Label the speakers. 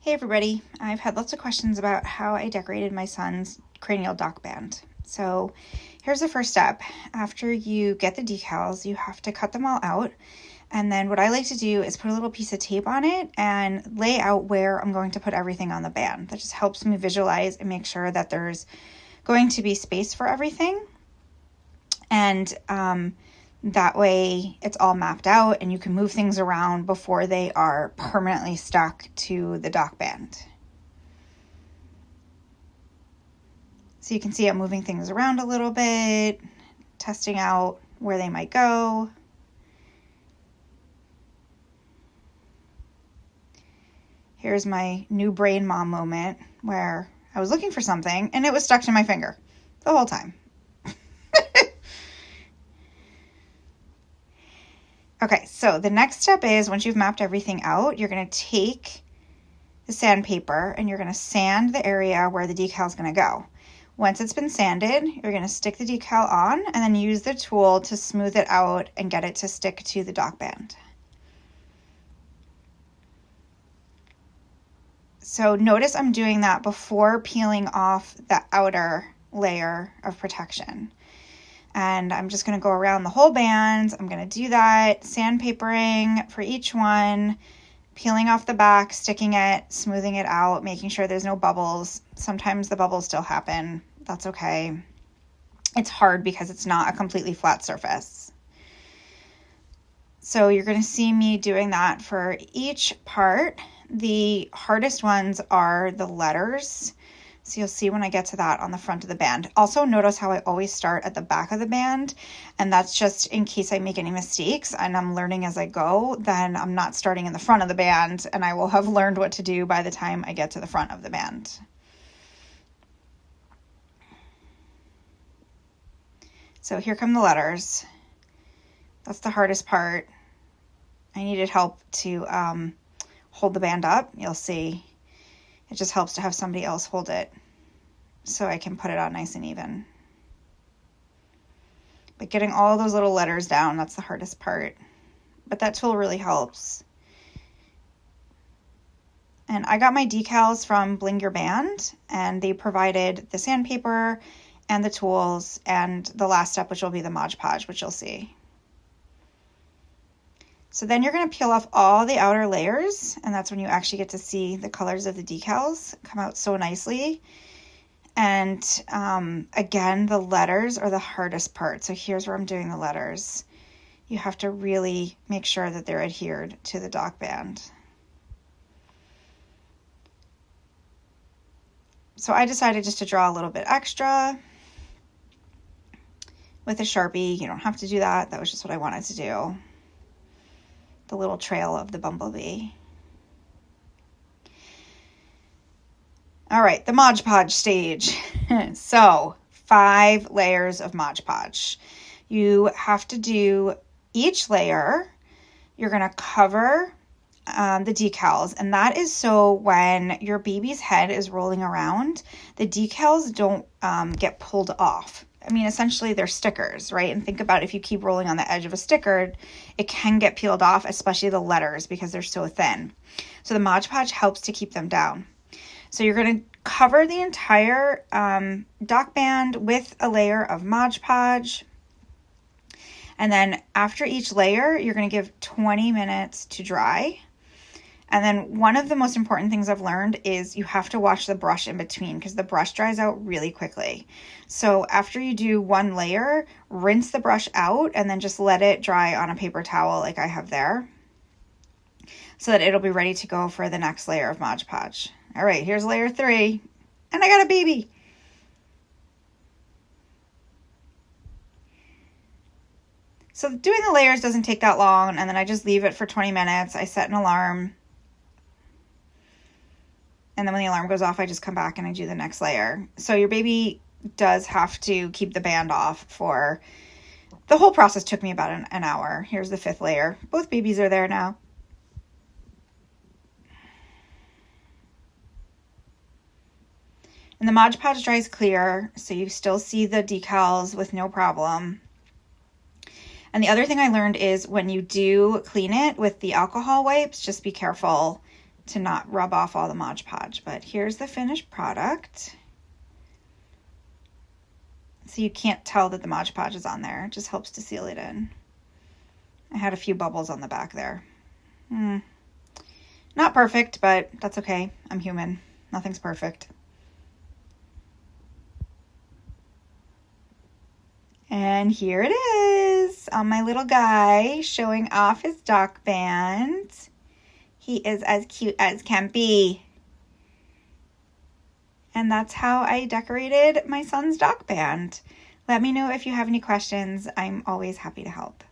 Speaker 1: Hey everybody, I've had lots of questions about how I decorated my son's cranial dock band. So here's the first step. After you get the decals, you have to cut them all out. And then what I like to do is put a little piece of tape on it and lay out where I'm going to put everything on the band. That just helps me visualize and make sure that there's going to be space for everything. And that way it's all mapped out and you can move things around before they are permanently stuck to the dock band. So you can see I'm moving things around a little bit, testing out where they might go. Here's my new brain mom moment where I was looking for something and it was stuck to my finger the whole time. Okay, so the next step is once you've mapped everything out, you're going to take the sandpaper and you're going to sand the area where the decal is going to go. Once it's been sanded, you're going to stick the decal on and then use the tool to smooth it out and get it to stick to the dock band. So notice I'm doing that before peeling off the outer layer of protection. And I'm just going to go around the whole band. I'm going to do that, sandpapering for each one, peeling off the back, sticking it, smoothing it out, making sure there's no bubbles. Sometimes the bubbles still happen. That's okay. It's hard because it's not a completely flat surface. So you're going to see me doing that for each part. The hardest ones are the letters. So you'll see when I get to that on the front of the band. Also notice how I always start at the back of the band, and that's just in case I make any mistakes and I'm learning as I go, then I'm not starting in the front of the band and I will have learned what to do by the time I get to the front of the band. So here come the letters. That's the hardest part. I needed help to hold the band up. You'll see. It just helps to have somebody else hold it so I can put it on nice and even. But getting all those little letters down, that's the hardest part. But that tool really helps. And I got my decals from Bling Your Band, and they provided the sandpaper and the tools and the last step, which will be the Mod Podge, which you'll see. So then you're going to peel off all the outer layers, and that's when you actually get to see the colors of the decals come out so nicely. And again, the letters are the hardest part. So here's where I'm doing the letters. You have to really make sure that they're adhered to the dock band. So I decided just to draw a little bit extra with a Sharpie. You don't have to do that. That was just what I wanted to do. The little trail of the bumblebee. All right, the Mod Podge stage. So 5 layers of Mod Podge. You have to do each layer. You're going to cover the decals, and that is so when your baby's head is rolling around, the decals don't get pulled off. I mean, essentially they're stickers, right? And think about if you keep rolling on the edge of a sticker, it can get peeled off, especially the letters because they're so thin. So the Mod Podge helps to keep them down. So you're going to cover the entire dock band with a layer of Mod Podge. And then after each layer, you're going to give 20 minutes to dry. And then one of the most important things I've learned is you have to wash the brush in between because the brush dries out really quickly. So after you do one layer, rinse the brush out and then just let it dry on a paper towel like I have there so that it'll be ready to go for the next layer of Mod Podge. All right, here's layer 3, and I got a baby. So doing the layers doesn't take that long, and then I just leave it for 20 minutes. I set an alarm. And then when the alarm goes off, I just come back and I do the next layer. So your baby does have to keep the band off for, the whole process took me about an hour. Here's the 5th layer. Both babies are there now. And the Mod Podge dries clear, so you still see the decals with no problem. And the other thing I learned is when you do clean it with the alcohol wipes, just be careful to not rub off all the Mod Podge. But here's the finished product. So you can't tell that the Mod Podge is on there. It just helps to seal it in. I had a few bubbles on the back there. Not perfect, but that's okay. I'm human. Nothing's perfect. And here it is on my little guy, showing off his dock band. He is as cute as can be. And that's how I decorated my son's dock band. Let me know if you have any questions. I'm always happy to help.